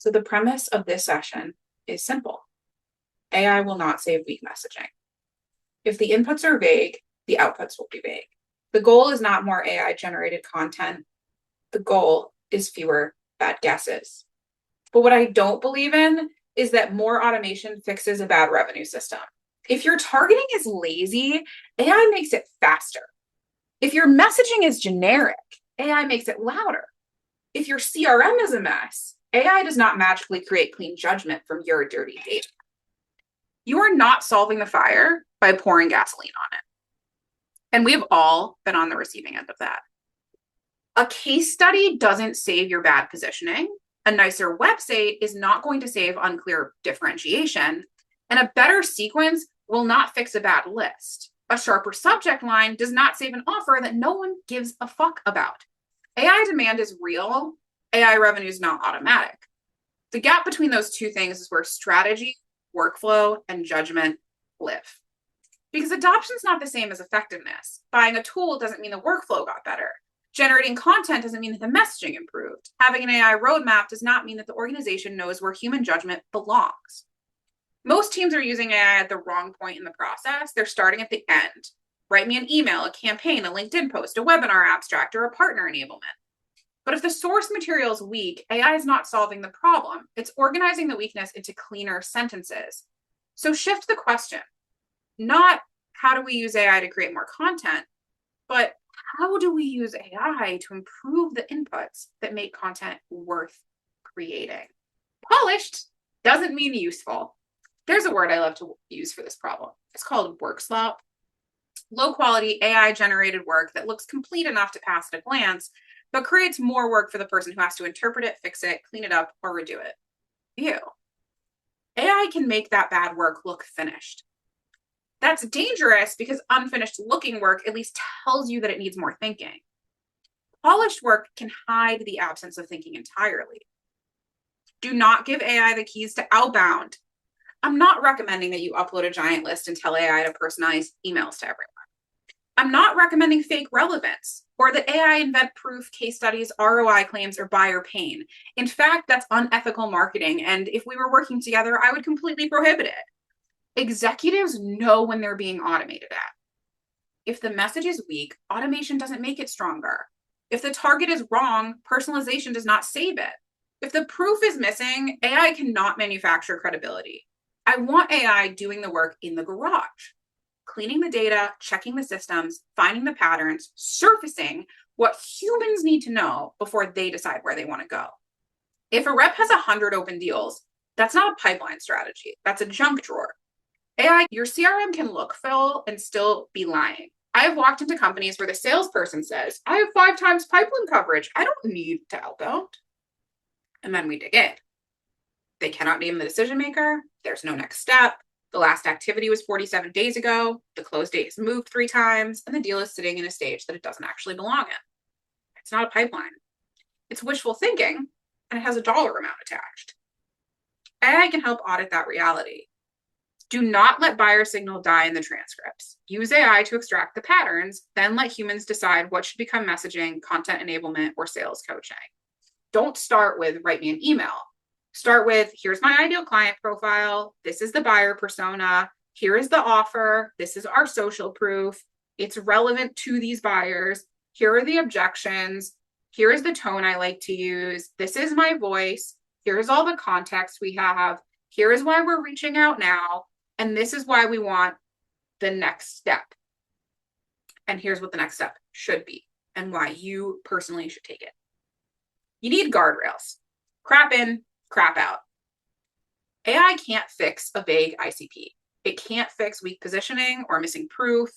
So the premise of this session is simple. AI will not save weak messaging. If the inputs are vague, the outputs will be vague. The goal is not more AI generated content. The goal is fewer bad guesses. But what I don't believe in is that more automation fixes a bad revenue system. If your targeting is lazy, AI makes it faster. If your messaging is generic, AI makes it louder. If your CRM is a mess, AI does not magically create clean judgment from your dirty data. You are not solving the fire by pouring gasoline on it. And we have all been on the receiving end of that. A case study doesn't save your bad positioning. A nicer website is not going to save unclear differentiation. And a better sequence will not fix a bad list. A sharper subject line does not save an offer that no one gives a fuck about. AI demand is real. AI revenue is not automatic. The gap between those two things is where strategy, workflow, and judgment live. Because adoption is not the same as effectiveness. Buying a tool doesn't mean the workflow got better. Generating content doesn't mean that the messaging improved. Having an AI roadmap does not mean that the organization knows where human judgment belongs. Most teams are using AI at the wrong point in the process. They're starting at the end. Write me an email, a campaign, a LinkedIn post, a webinar abstract, or a partner enablement. But if the source material is weak, AI is not solving the problem. It's organizing the weakness into cleaner sentences. So shift the question. Not how do we use AI to create more content, but how do we use AI to improve the inputs that make content worth creating? Polished doesn't mean useful. There's a word I love to use for this problem. It's called work slop. Low quality AI generated work that looks complete enough to pass at a glance, but creates more work for the person who has to interpret it, fix it, clean it up, or redo it. Ew. AI can make that bad work look finished. That's dangerous because unfinished looking work at least tells you that it needs more thinking. Polished work can hide the absence of thinking entirely. Do not give AI the keys to outbound. I'm not recommending that you upload a giant list and tell AI to personalize emails to everyone. I'm not recommending fake relevance or that AI invent proof, case studies, ROI claims, or buyer pain. In fact, that's unethical marketing. And if we were working together, I would completely prohibit it. Executives know when they're being automated at. If the message is weak, automation doesn't make it stronger. If the target is wrong, personalization does not save it. If the proof is missing, AI cannot manufacture credibility. I want AI doing the work in the garage, cleaning the data, checking the systems, finding the patterns, surfacing what humans need to know before they decide where they want to go. If a rep has 100 open deals, that's not a pipeline strategy. That's a junk drawer. AI, your CRM can look full and still be lying. I have walked into companies where the salesperson says, I have 5 times pipeline coverage. I don't need to outbound. And then we dig in. They cannot name the decision maker. There's no next step. The last activity was 47 days ago. The close date has moved 3 times, and the deal is sitting in a stage that it doesn't actually belong in. It's not a pipeline. It's wishful thinking, and it has a dollar amount attached. AI can help audit that reality. Do not let buyer signal die in the transcripts. Use AI to extract the patterns, then let humans decide what should become messaging, content enablement, or sales coaching. Don't start with write me an email. Start with, here's my ideal client profile. This is the buyer persona. Here is the offer. This is our social proof. It's relevant to these buyers. Here are the objections. Here is the tone I like to use. This is my voice. Here's all the context we have. Here is why we're reaching out now. And this is why we want the next step. And here's what the next step should be and why you personally should take it. You need guardrails. Crap in, crap out. AI can't fix a vague ICP. It can't fix weak positioning or missing proof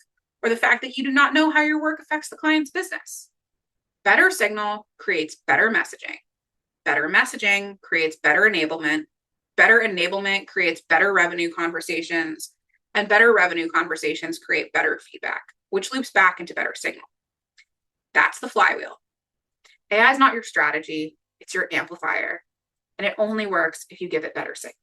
or the fact that you do not know how your work affects the client's business. Better signal creates better messaging. Better messaging creates better enablement. Better enablement creates better revenue conversations, and better revenue conversations create better feedback, which loops back into better signal. That's the flywheel. AI is not your strategy, it's your amplifier, and it only works if you give it better signal.